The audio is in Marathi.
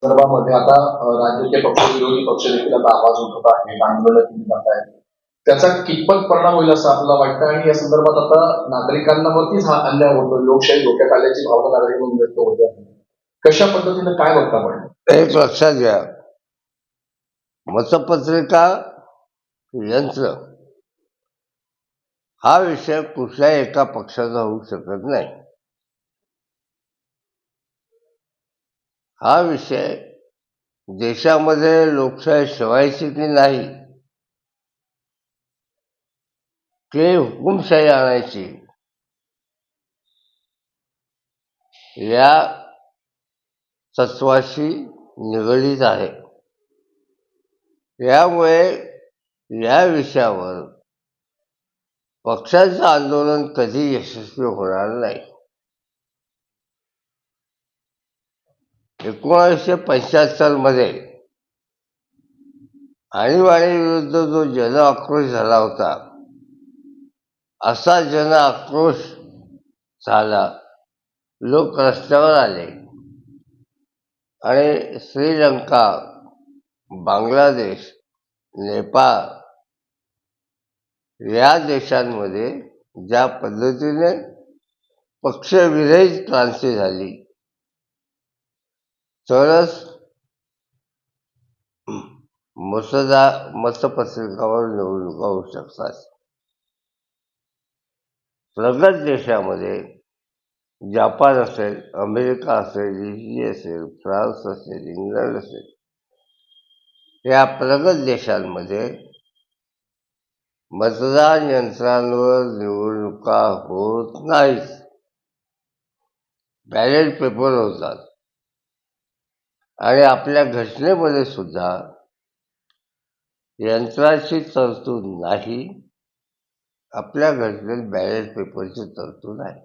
संदर्भामध्ये आता राजकीय पक्ष विरोधी पक्ष देखील आता आवाज उठवत आहेत, आंदोलन केली जात आहेत. त्याचा कितपत परिणाम होईल असं आपल्याला वाटतं आणि या संदर्भात आता नागरिकांवरतीच हा अन्याय होतो, लोकशाही धोक्यात आल्याची भावना नागरिकांमध्ये व्यक्त होते. कशा पद्धतीने काय बघता पण एक लक्षात घ्या, मतपत्रिका यंत्र हा विषय कुठल्याही एका पक्षाचा होऊ शकत नाही. हा विषय देशामध्ये लोकशाही ठेवायची की नाही, की हुकुमशाही आणायची, या तत्वाशी निगडीत आहे. यामुळे या विषयावर पक्षाचं आंदोलन कधी यशस्वी होणार नाही. 1975 मध्ये आणीबाणीविरुद्ध जो जन आक्रोश झाला होता, असा जन आक्रोश झाला. लोक रस्त्यावर आले आणि श्रीलंका, बांगलादेश, नेपाळ या देशांमध्ये ज्या पद्धतीने पक्षविरहित क्रांती झाली, तरच मतपत्रिकावर निवडणुका होऊ शकतात. प्रगत देशामध्ये जपान असेल, अमेरिका असेल, इटली असेल, फ्रान्स असेल, इंग्लंड असेल, या प्रगत देशांमध्ये मतदान यंत्रांवर निवडणुका होत नाहीत, बॅलेट पेपर होतात. आणि आपल्या घटनेमध्ये सुद्धा यंत्राची तरतूद नाही, आपल्या घटनेत बॅलेट पेपरची तरतूद आहे.